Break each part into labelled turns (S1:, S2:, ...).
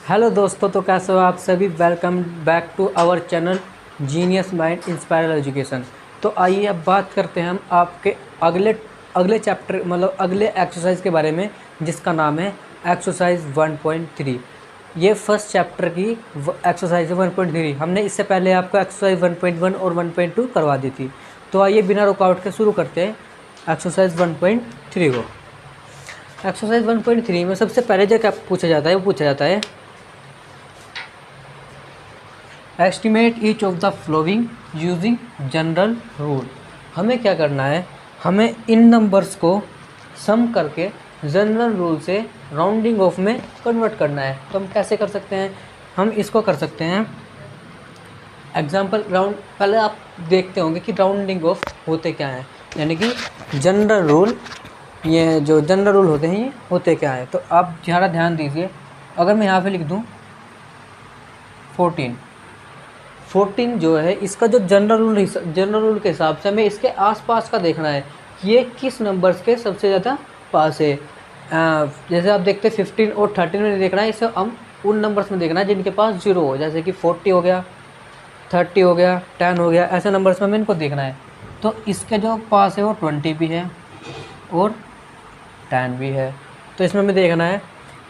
S1: Hello दोस्तों, तो कैसे हो आप सभी। Welcome back to our channel genius mind inspiral education. तो आइए अब बात करते हैं हम आपके अगले अगले चैप्टर मतलब अगले एक्सरसाइज के बारे में, जिसका नाम है एक्सरसाइज 1.3। ये फर्स्ट चैप्टर की एक्सरसाइज 1.3। हमने इससे पहले आपको एक्सरसाइज 1.1 और 1.2 करवा दी थी। तो आइए बिना रुकावट के शुरू करते हैं एक्सरसाइज 1.3 को। एक्सरसाइज 1.3 में सबसे पहले जो क्या पूछा जाता है वो पूछा जाता है estimate each of the flowing using general rule. हमें क्या करना है, हमें इन नंबर्स को सम करके जनरल रूल से राउंडिंग ऑफ में कन्वर्ट करना है। तो हम कैसे कर सकते हैं, हम इसको कर सकते हैं एग्जांपल राउंड। पहले आप देखते होंगे कि राउंडिंग ऑफ होते क्या हैं, यानी कि जनरल रूल। ये जो जनरल रूल होते हैं ये होते क्या है, तो आप ज़रा ध्यान दीजिए। अगर मैं यहाँ पे लिख दूँ 14 जो है, इसका जो जनरल रूल के हिसाब से हमें इसके आसपास का देखना है कि ये किस नंबर्स के सबसे ज़्यादा पास है। जैसे आप देखते हैं 15 और 13 में देखना है, इसे हम उन नंबर्स में देखना है जिनके पास 0 हो, जैसे कि 40 हो गया, 30 हो गया, 10 हो गया, ऐसे नंबर्स में हमें इनको देखना है। तो इसके जो पास है वो 20 भी है और 10 भी है। तो इसमें हमें देखना है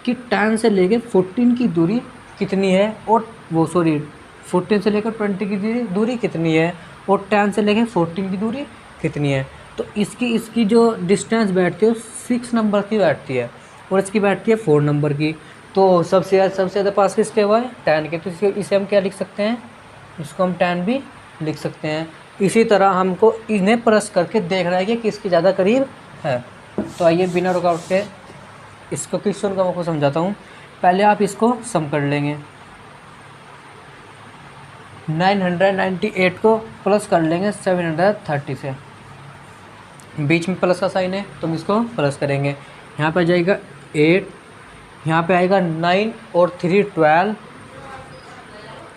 S1: कि 10 से लेके 14 की दूरी कितनी है, और 14 से लेकर 20 की दूरी कितनी है, और 10 से लेकर 14 की दूरी कितनी है। तो इसकी जो डिस्टेंस बैठती है वो 6 नंबर की बैठती है, और इसकी बैठती है 4 नंबर की। तो सबसे ज़्यादा पास किसके हुआ है, 10 के। तो इसे हम क्या लिख सकते हैं, इसको हम 10 भी लिख सकते हैं। इसी तरह हमको इन्हें प्लस करके देखना है कि किसकी ज़्यादा करीब है। तो आइए बिना रुकावट के इसको क्वेश्चन को आपको समझाता हूँ। पहले आप इसको सम कर लेंगे। 998 को प्लस कर लेंगे 730 से, बीच में प्लस का साइन है तो हम इसको प्लस करेंगे। यहाँ पे आ जाएगा 8, यहाँ पे आएगा 9 और 3 12,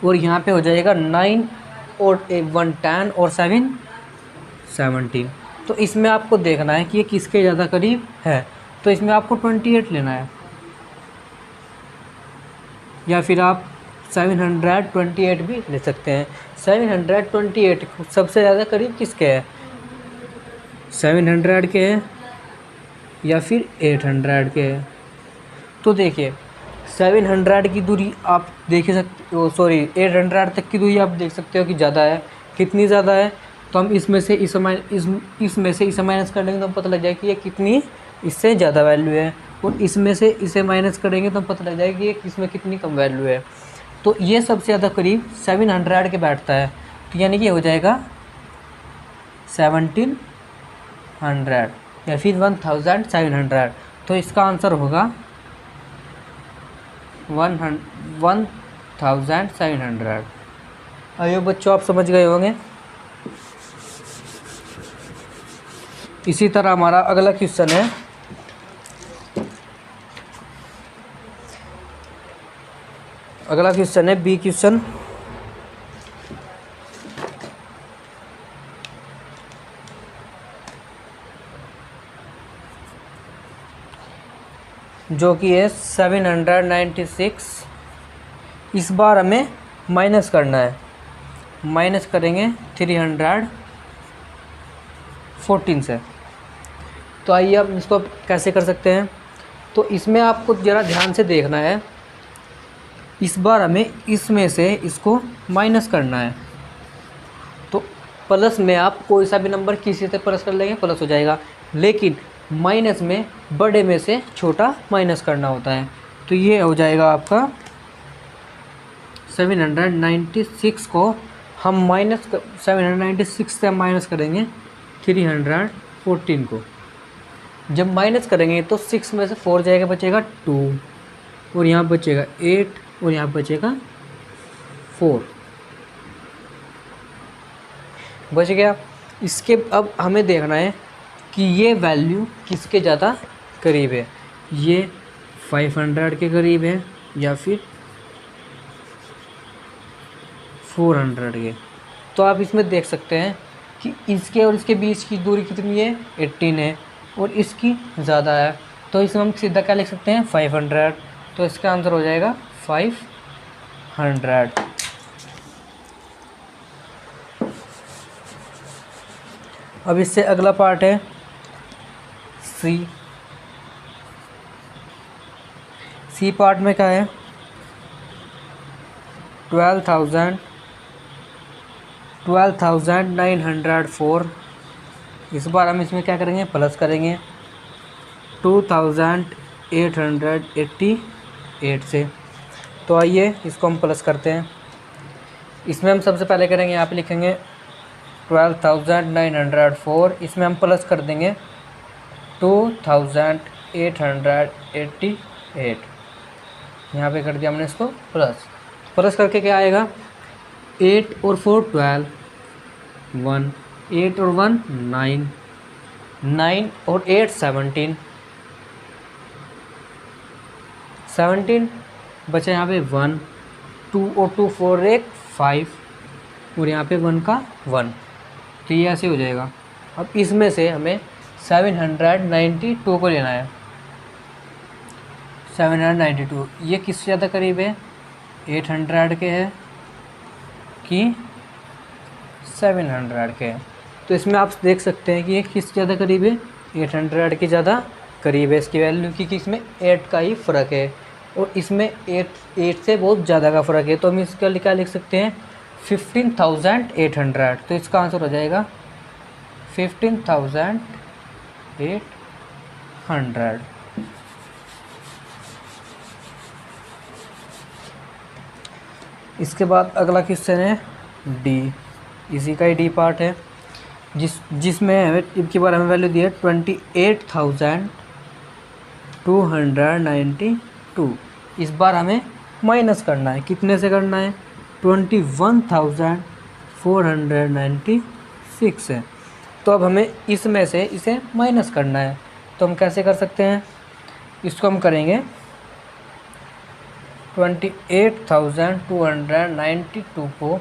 S1: और यहाँ पे हो जाएगा 9 और 1 10 और 7 17। तो इसमें आपको देखना है कि ये किसके ज़्यादा करीब है। तो इसमें आपको 28 लेना है, या फिर आप 728 भी ले सकते हैं। 728 सबसे ज़्यादा करीब किसके है, 700 के है या फिर 800 के है। तो देखिए 700 की दूरी आप देख सकते हो, 800 तक की दूरी आप देख सकते हो कि ज़्यादा है। कितनी ज़्यादा है, तो हम इसमें से इसे माइनस कर लेंगे तो हम पता लग जाएगा कि ये कितनी इससे ज़्यादा वैल्यू है, और इसमें से इसे माइनस करेंगे तो हम पता लग जाएगा कि ये इसमें कितनी कम वैल्यू है। तो ये सबसे ज़्यादा करीब 700 के बैठता है, तो यानी कि हो जाएगा 1700 या फिर 1700। तो इसका आंसर होगा 1700। आइए बच्चों, आप समझ गए होंगे। इसी तरह हमारा अगला क्वेश्चन है बी क्वेश्चन। जो कि है 796। इस बार हमें माइनस करना है, माइनस करेंगे 314 से। तो आइए अब इसको कैसे कर सकते हैं। तो इसमें आपको ज़रा ध्यान से देखना है, इस बार हमें इसमें से इसको माइनस करना है। तो प्लस में आप कोई सा भी नंबर किसी से प्लस कर लेंगे, प्लस हो जाएगा, लेकिन माइनस में बड़े में से छोटा माइनस करना होता है। तो ये हो जाएगा आपका 796 को हम 796 से हम माइनस करेंगे 314 को। जब माइनस करेंगे तो 6 में से 4 जाएगा, बचेगा 2, और यहाँ बचेगा 8, और यहाँ बचेगा 4 बच गया। इसके अब हमें देखना है कि ये वैल्यू किसके ज़्यादा करीब है, ये 500 के करीब है या फिर 400 के। तो आप इसमें देख सकते हैं कि इसके और इसके बीच की दूरी कितनी है, 18 है, और इसकी ज़्यादा है। तो इसमें हम सीधा क्या लिख सकते हैं, 500। तो इसका आंसर हो जाएगा 500। अब इससे अगला पार्ट है सी पार्ट में क्या है 12,904। इस बार हम इसमें क्या करेंगे प्लस करेंगे 2,888 से। तो आइए इसको हम प्लस करते हैं। इसमें हम सबसे पहले करेंगे यहाँ पे लिखेंगे 12,904, इसमें हम प्लस कर देंगे 2,888। यहाँ पे कर दिया हमने इसको प्लस करके क्या आएगा 8 और 4 12, 1 8 और 1 9, 9 और 8 17, 17 बचा यहाँ पे 1, 2 और 2 4 1 5 और यहाँ पे 1 का 1। तो ये ऐसे हो जाएगा। अब इसमें से हमें 792 को लेना है। 792 ये किससे ज़्यादा करीब है 800 के है कि 700 के है। तो इसमें आप देख सकते हैं कि ये किस ज़्यादा करीब है 800 के ज़्यादा करीब है इसकी वैल्यू, क्योंकि इसमें 8 का ही फ़र्क है और इसमें 8 से बहुत ज़्यादा का फ़र्क है। तो हम इसका क्या लिख सकते हैं 15,800। तो इसका आंसर हो जाएगा 15,800। इसके बाद अगला क्वेश्चन है डी, इसी का ही डी पार्ट है जिसमें हमें इनकी बार हमें वैल्यू दी है 28,292। इस बार हमें माइनस करना है, कितने से करना है 21,496 है। तो अब हमें इसमें से इसे माइनस करना है। तो हम कैसे कर सकते हैं, इसको हम करेंगे 28,292 को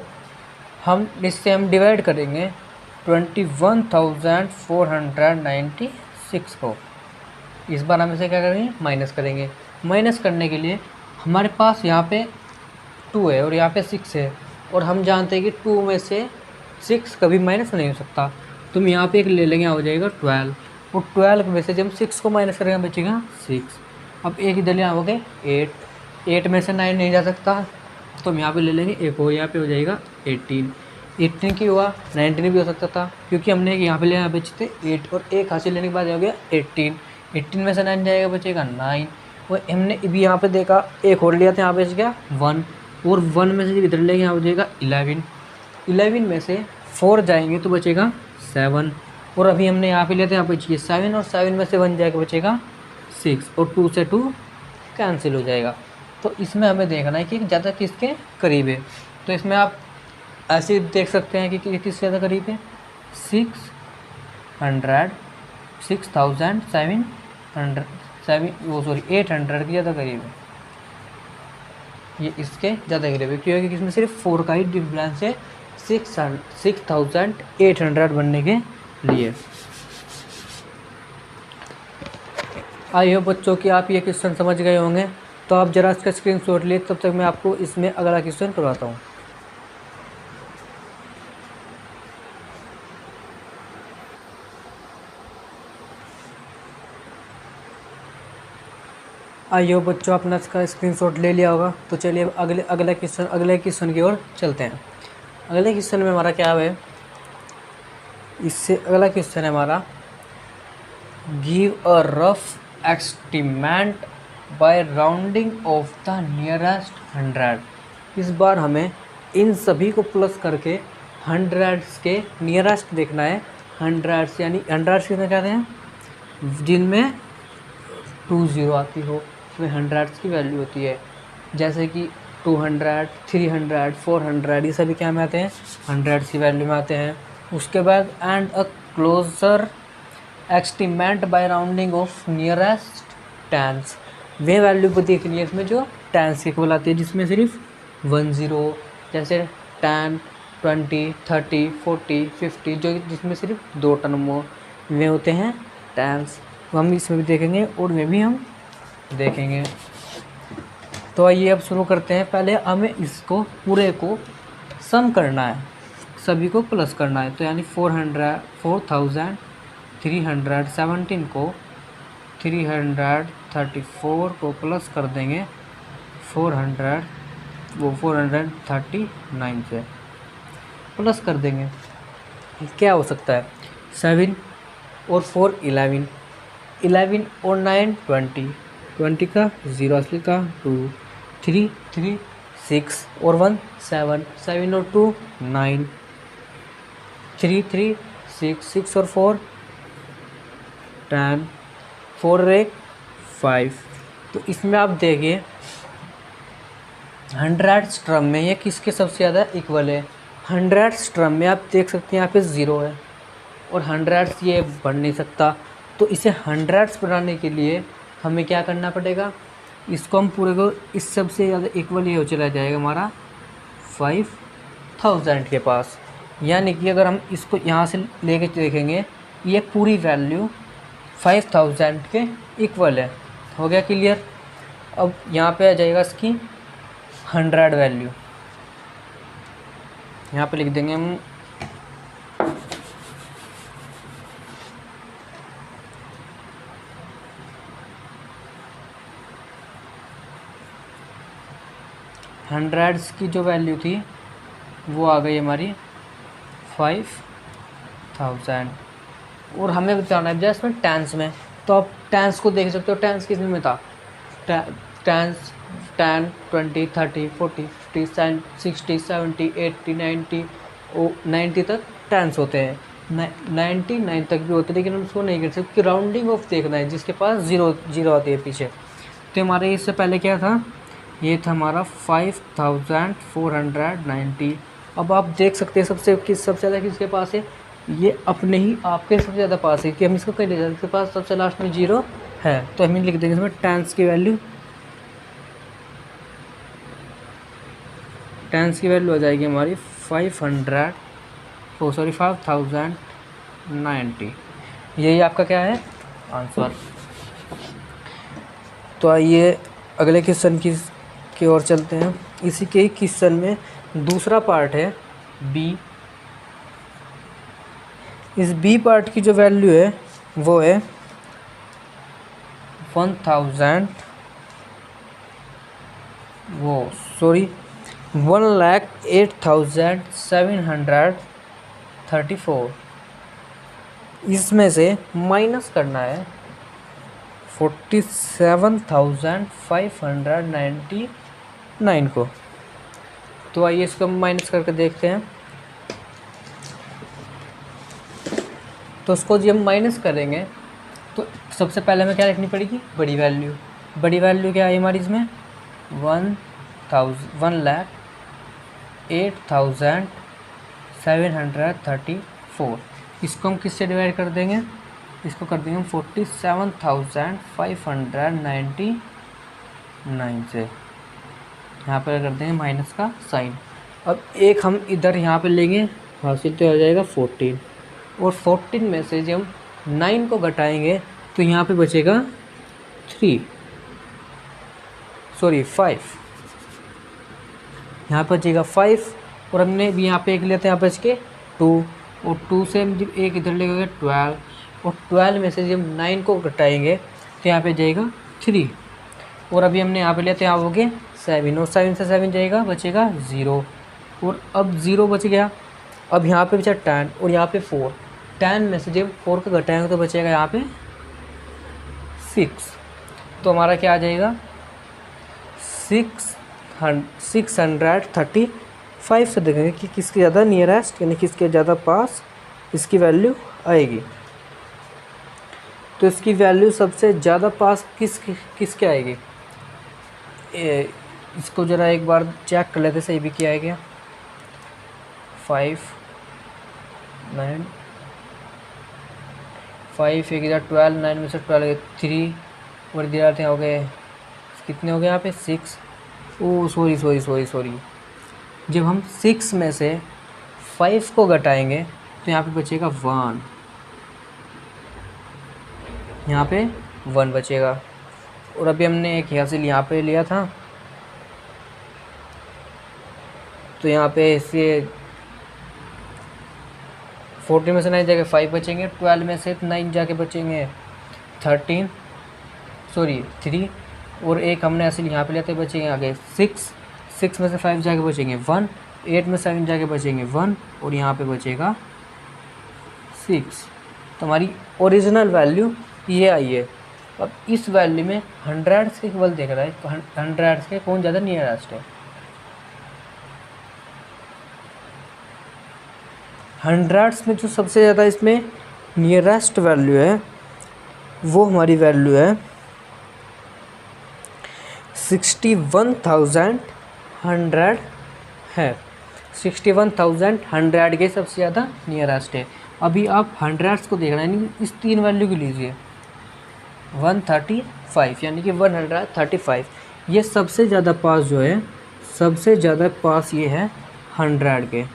S1: हम इससे हम डिवाइड करेंगे 21,496 को। इस बार हम इसे क्या करेंगे माइनस करेंगे। माइनस करने के लिए हमारे पास यहाँ पे 2 है और यहाँ पे 6 है और हम जानते हैं कि 2 में से 6 कभी माइनस नहीं हो सकता। तो हम यहाँ पे एक ले लेंगे, हो जाएगा 12 और 12 में से जब 6 को माइनस करेंगे बचेगा 6। अब एक इधर यहाँ हो गए 8 में से 9 नहीं जा सकता तो हम यहाँ पे ले लेंगे एक और, यहाँ पे हो जाएगा 18 की हुआ 19 भी हो सकता था क्योंकि हमने यहाँ पे लिया बचते 8 और 1 हासिल लेने के बाद हो गया 18 में से 9 जाएगा बचेगा 9 और हमने अभी यहाँ पे देखा एक और लिया था, यहाँ पे बच गया 1 और 1 में से इधर लेंगे यहाँ हो जाएगा 11 में से 4 जाएंगे तो बचेगा 7 और अभी हमने यहाँ पे लिया था यहाँ पे बचिए 7 और 7 में से 1 जाएगा बचेगा 6 और 2 से 2 कैंसिल हो जाएगा। तो इसमें हमें देखना है कि ज़्यादा किसके करीब है। तो इसमें आप ऐसे देख सकते हैं कि किससे ज़्यादा करीब है 800 की ज़्यादा करीब है। ये इसके ज़्यादा करीब है क्योंकि इसमें सिर्फ 4 का ही डिफरेंस है 6,800 बनने के लिए। आई होप बच्चों कि आप ये क्वेश्चन समझ गए होंगे। तो आप जरा इसका स्क्रीनशॉट लिए, तब तक मैं आपको इसमें अगला क्वेश्चन करवाता हूँ। आई होप बच्चों आपने इसका स्क्रीनशॉट ले लिया होगा। तो चलिए अगले क्वेश्चन की ओर चलते हैं। अगले क्वेश्चन में हमारा क्या है, इससे अगला क्वेश्चन है हमारा give a rough estimate by rounding off the nearest 100। इस बार हमें इन सभी को प्लस करके 100 के नियरेस्ट देखना है। 100 यानी 100 कितने कहते हैं जिनमें 20 आती हो, उसमें 100 की वैल्यू होती है। जैसे कि 200, 300, 400 ये सभी क्या में आते हैं 100 की वैल्यू में आते हैं। उसके बाद and a closer estimate by rounding off nearest tens, वे वैल्यू को देखनी है इसमें जो टेंस के इक्वल आती है, जिसमें सिर्फ 10 जैसे 10, 20, 30, 40, 50 जो जिसमें सिर्फ 2 टर्म हो, वे होते हैं टेंस। तो हम इसमें भी देखेंगे और वे भी हम देखेंगे। तो तो आइए अब शुरू करते हैं। पहले हमें इसको पूरे को सम करना है, सभी को प्लस करना है। तो यानी 4317 को 334 को प्लस कर देंगे 439 से प्लस कर देंगे। क्या हो सकता है? 7 और 4 11, 11 और 9 20, 20 का 0 असली का 2, 3 3 6 और 1 7, 7 और 2 9, 3 3 6, 6 और 4 10, 4 और 1 5। तो इसमें आप देखिए 100 टर्म में ये किसके सबसे ज़्यादा इक्वल है? 100 टर्म में आप देख सकते हैं यहाँ पे 0 है और 100 ये बढ़ नहीं सकता। तो इसे 100 बनाने के लिए हमें क्या करना पड़ेगा? इसको हम पूरे को इस सबसे ज़्यादा इक्वल ये हो चला जाएगा हमारा 5000 के पास। यानी कि अगर हम इसको यहाँ से लेके देखेंगे ये पूरी वैल्यू 5000 के इक्वल है। हो गया क्लियर? अब यहाँ पे आ जाएगा इसकी 100 वैल्यू, यहाँ पे लिख देंगे हम 100 की जो वैल्यू थी वो आ गई हमारी 5000। और हमें बताना है जैसे इसमें टेंस में, तो आप टेंस को देख सकते हो। टेंस किस में था? टेंस 10 20 30 40 50 60 70 80 90 और 90 तक टेंस होते हैं, 99 तक भी होते हैं, लेकिन हम उसको नहीं कर सकते क्योंकि राउंडिंग ऑफ देखना है जिसके पास जीरो जीरो आती है पीछे। तो हमारे इससे पहले क्या था? ये था हमारा 5490। अब आप देख सकते हैं सबसे ज़्यादा किसके पास है? ये अपने ही आपके सबसे ज़्यादा पास है कि हम इसको कहीं ले जाते, इसके पास सबसे लास्ट में 0 है। तो हम लिख देंगे इसमें टेंस की वैल्यू, टेंस की वैल्यू आ जाएगी हमारी 5090। यही आपका क्या है? आंसर। तो आइए अगले क्वेश्चन की ओर चलते हैं। इसी के ही क्वेश्चन में दूसरा पार्ट है बी। इस बी पार्ट की जो वैल्यू है वो है 1,08,734। इसमें से माइनस करना है 47,599 को। तो आइए इसको हम माइनस करके देखते हैं। तो उसको जब हम माइनस करेंगे तो सबसे पहले हमें क्या लिखनी पड़ेगी? बड़ी वैल्यू। बड़ी वैल्यू क्या है हमारी इसमें? 1,08,734। इसको हम किससे डिवाइड कर देंगे? इसको कर देंगे हम 47,599 से। यहाँ पर कर देंगे माइनस का साइन। अब एक हम इधर यहाँ पे लेंगे, हासिल तो हो जाएगा 14। और 14 में से जब हम 9 को घटाएंगे तो यहाँ पे बचेगा 5। यहाँ पर बचेगा 5 और हमने भी यहाँ पे एक लिया था, यहाँ पर बच के 2 और 2 से हम जब एक इधर लेंगे 12 और 12 में से जब 9 को घटाएंगे तो यहाँ पे जाएगा 3 और अभी हमने यहाँ पे लिया था, यहाँ हो गए 7 और 7 से 7 जाएगा, बचेगा 0 और अब 0 बच गया। अब यहाँ पे बचा 10 और यहाँ पे 4। 10 में से जब 4 को घटाएंगे तो बचेगा यहाँ पे 6। तो हमारा क्या आ जाएगा? 635 से देखेंगे कि किसके ज़्यादा नियरेस्ट यानी किसके ज़्यादा पास इसकी वैल्यू आएगी। तो इसकी वैल्यू सबसे ज़्यादा पास किसके आएगी? इसको ज़रा एक बार चेक कर लेते सही भी किया है क्या। 5 9 5 एक इधर 12, 9 में से 12 3 और इधर आते हो गए कितने हो गए यहाँ पे 6। ओ सॉरी जब हम 6 में से 5 को घटाएंगे तो यहाँ पे बचेगा 1, यहाँ पे 1 बचेगा। और अभी हमने एक हासिल यहाँ पे लिया था तो यहाँ पे इससे 14 में से 9 जाके 5 बचेंगे, 12 में से 9 जाके बचेंगे 13, सॉरी 3, और एक हमने ऐसे यहाँ पे लेते बचेंगे आगे 6, 6 में से 5 जाके बचेंगे 1, 8 में 7 जाके बचेंगे 1, और यहाँ पे बचेगा 6। तो हमारी ओरिजिनल वैल्यू ये आई है। अब इस वैल्यू में हंड्रेड्स के केवल देख रहा है, तो हंड्रेड्स के कौन ज़्यादा नियरेस्ट है। हंड्रेड्स में जो सबसे ज़्यादा इसमें नियरेस्ट वैल्यू है वो हमारी वैल्यू है 61,100 है। 61,100 के सबसे ज़्यादा नियरेस्ट है। अभी आप हंड्रेड्स को देखना है, यानी इस 3 वैल्यू को लीजिए 135, यानी कि 135, ये सबसे ज़्यादा पास जो है, सबसे ज़्यादा पास ये है 100 के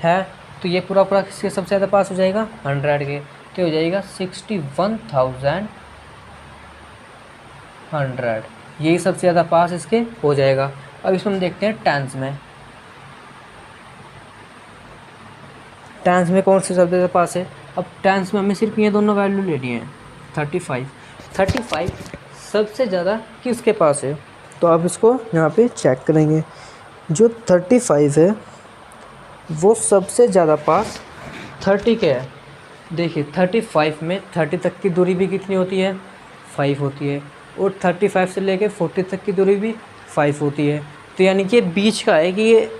S1: है। तो ये पूरा पूरा किसके सबसे ज़्यादा पास हो जाएगा 100 के, तो हो जाएगा 61,100, यही सबसे ज़्यादा पास इसके हो जाएगा। अब इसमें हम देखते हैं टेंस में। टेंस में कौन से सबसे ज़्यादा पास है। अब टेंस में हमें सिर्फ ये दोनों वैल्यू लेनी है। 35 सबसे ज़्यादा किसके पास है, तो आप इसको यहाँ पे चेक करेंगे। जो 35 है वो सबसे ज़्यादा पास 30 के है। देखिए 35 में 30 तक की दूरी भी कितनी होती है 5 होती है, और 35 से लेके 40 तक की दूरी भी 5 होती है। तो यानी कि बीच का है कि ये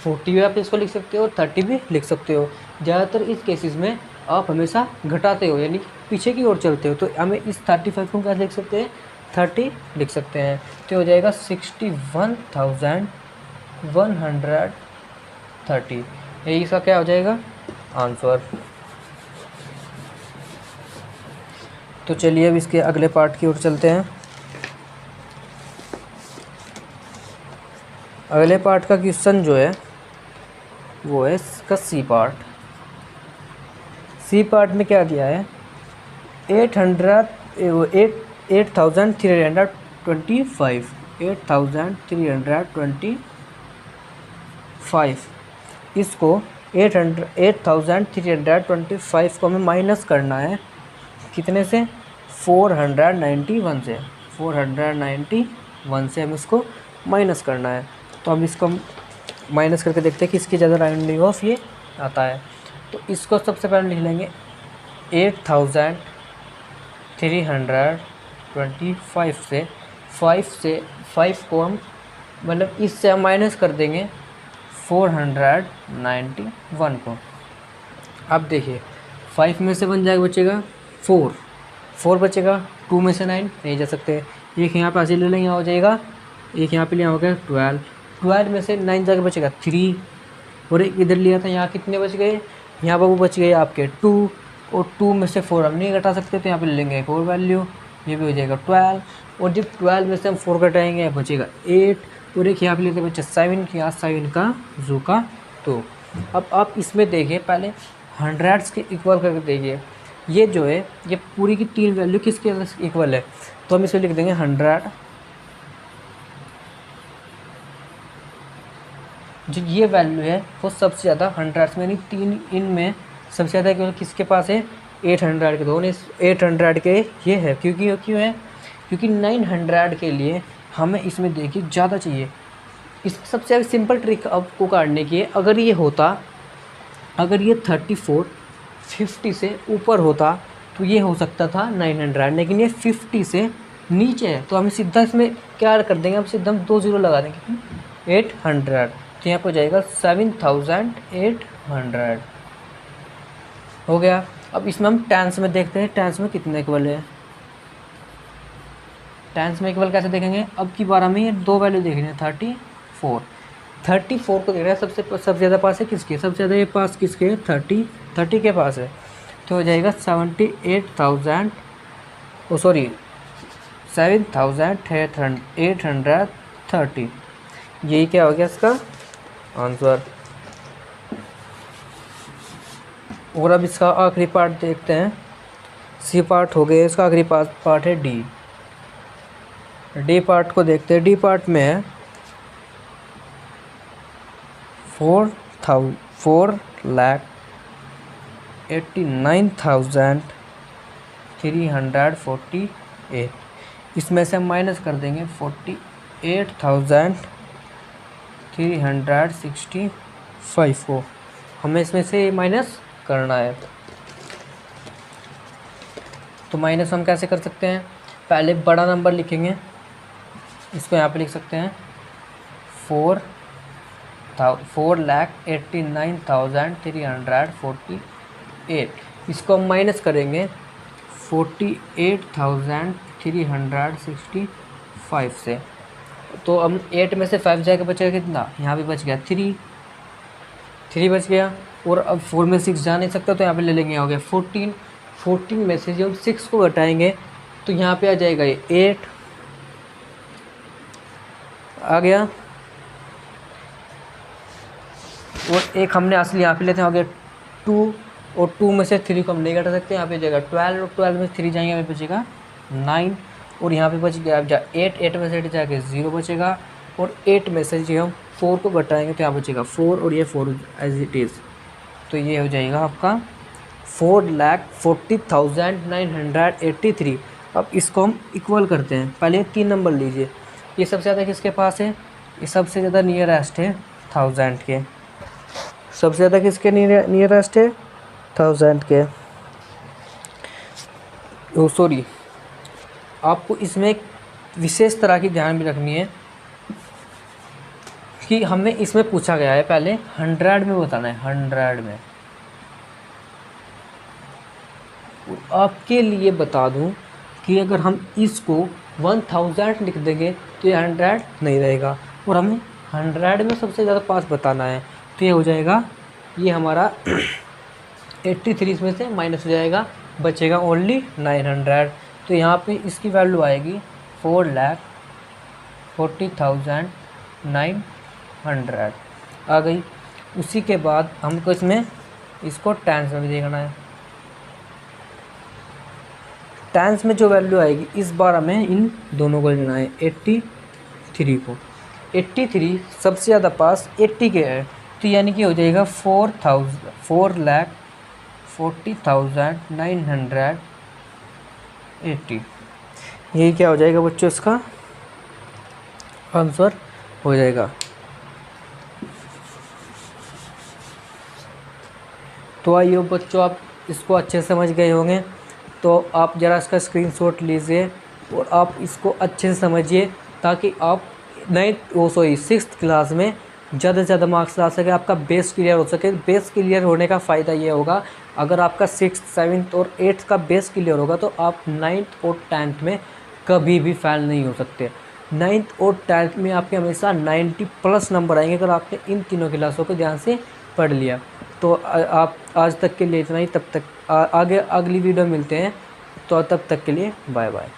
S1: 40 भी आप इसको लिख सकते हो और 30 भी लिख सकते हो। ज़्यादातर इस केसेस में आप हमेशा घटाते हो, यानी पीछे की ओर चलते हो। तो हमें इस 35 को क्या लिख सकते हैं 30 लिख सकते हैं। तो हो जाएगा 61,130, यही इसका क्या हो जाएगा आंसर। तो चलिए अब इसके अगले पार्ट की ओर चलते हैं। अगले पार्ट का क्वेश्चन जो है वो है इसका सी पार्ट। सी पार्ट में क्या दिया है 8,325 इसको 8,325 को हमें माइनस करना है कितने से 491 से। 491 से हम इसको माइनस करना है। तो हम इसको माइनस करके देखते हैं कि इसकी ज़्यादा राउंडिंग ऑफ ये आता है। तो इसको सबसे पहले लिख लेंगे 8,325 से 5 को हम मतलब इससे हम माइनस कर देंगे 491 को। अब देखिए 5 में से 1 जाएगा बचेगा 4 बचेगा, 2 में से 9 नहीं जा सकते, एक यहाँ पे ऐसे ले लेंगे यहाँ हो जाएगा, एक यहाँ पे लिया हो गया 12 में से 9 जाके बचेगा 3, और एक इधर लिया था यहाँ कितने बच गए, यहाँ पर वो बच गए आपके 2, और 2 में से 4 हम नहीं घटा सकते तो यहाँ पे ले लेंगे एक और वैल्यू, ये भी हो जाएगा 12, और जब 12 में से हम 4 घटाएंगे बचेगा 8, और एक यहाँ पे लेते बच्चे 7 यहाँ 7 का जू का 2। अब आप इसमें देखिए पहले हंड्रेड्स के इक्वल करके देखिए, ये जो है ये पूरी की 3 वैल्यू किसके इक्वल है, तो हम इसे लिख देंगे 100। जो ये वैल्यू है वो सबसे ज़्यादा हंड्रेड्स में, यानी 3 इनमें सबसे ज़्यादा केवल किसके पास है 800 के। दोनों 800 के ये है, क्योंकि क्यों है क्योंकि 900 के लिए हमें इसमें देखिए ज़्यादा चाहिए। इसमें सबसे ज़्यादा सिंपल ट्रिक आपको काटने की है, अगर ये होता, अगर ये 34 50 से ऊपर होता तो ये हो सकता था 900, लेकिन ये 50 से नीचे है तो हम सीधा इसमें क्या कर देंगे, हम सीधा हम 2 0 लगा देंगे 800, तो यहाँ पर जाएगा 7,800 हो गया। अब इसमें हम टेंस में देखते हैं टेंस में कितने इक्वल है। टेंस में इक्वल कैसे देखेंगे, अब की बार हमें ये 2 वैल्यू देखनी है 34 को देख रहे हैं सबसे ज़्यादा पास है किसके, सबसे ज़्यादा ये पास किसके 30 के पास है, तो हो जाएगा 7,830, यही क्या हो गया इसका आंसर। और अब इसका आखिरी पार्ट देखते हैं, सी पार्ट हो गया, इसका आखिरी पार्ट है डी पार्ट को देखते हैं। डी पार्ट में है 4,89,348। इसमें से हम माइनस कर देंगे 48,365 को, हमें इसमें से माइनस करना है। तो माइनस हम कैसे कर सकते हैं, पहले बड़ा नंबर लिखेंगे, इसको यहाँ पे लिख सकते हैं 4,89,348। इसको हम माइनस करेंगे 48,365 से। तो हम 8 में से 5 जाके बचेगा कितना, यहाँ पे बच गया 3 बच गया। और अब 4 में 6 जा नहीं सकता, तो यहाँ पे ले लेंगे, हो गया 14 में से जब हम 6 को घटाएंगे तो यहाँ पे आ जाएगा ये 8 आ गया। और एक हमने असली यहाँ पे लेते हैं, हो गया 2, और 2 में से 3 को हम नहीं घटा सकते, यहाँ पे जाएगा 12, और 12 में 3 जाएंगे, यहाँ पे बचेगा 9, और यहाँ पे बच गया 8 में से जाके 0 बचेगा, और 8 में से जो हम 4 को घटाएंगे तो यहाँ बचेगा 4, और ये 4 एज इट इज़। तो ये हो जाएगा आपका 4,40,983। अब इसको हम इक्वल करते हैं, पहले 3 नंबर लीजिए, ये सबसे ज़्यादा किसके पास है, ये सबसे ज़्यादा नियरेस्ट है 1000 के, सबसे ज़्यादा किसके नियरेस्ट है 1000 के। ओ सॉरी, आपको इसमें एक विशेष तरह की ध्यान भी रखनी है कि हमें इसमें पूछा गया है पहले 100 में बताना है, 100 में। आपके लिए बता दूं कि अगर हम इसको 1000 लिख देंगे तो ये 100 नहीं रहेगा, और हमें 100 में सबसे ज़्यादा पास बताना है, तो ये हो जाएगा, ये हमारा 83 में से माइनस हो जाएगा, बचेगा ओनली 900। तो यहाँ पे इसकी वैल्यू आएगी 4,40,900 आ गई। उसी के बाद हमको इसमें इसको टेंस में भी देखना है, टेंस में जो वैल्यू आएगी इस बार हमें इन दोनों को लेना है, 83 को। 83 सबसे ज़्यादा पास 80 के है, तो यानी कि हो जाएगा 4,40,980। यही क्या हो जाएगा बच्चों, इसका आंसर हो जाएगा। तो आइए बच्चों, आप इसको अच्छे से समझ गए होंगे, तो आप ज़रा इसका स्क्रीनशॉट लीजिए और आप इसको अच्छे से समझिए, ताकि आप 6th क्लास में ज़्यादा से ज़्यादा मार्क्स ला सके, आपका बेस क्लियर हो सके। बेस क्लियर होने का फ़ायदा ये होगा, अगर आपका 6th 7th और 8th का बेस क्लियर होगा तो आप 9th और 10th में कभी भी फेल नहीं हो सकते। 9th और 10th में आपके हमेशा 90+ नंबर आएंगे, अगर आपने इन तीनों क्लासों को ध्यान से पढ़ लिया। तो आप आज तक के लिए इतना ही, तब तक आगे अगली वीडियो मिलते हैं, तो तब तक के लिए बाय बाय।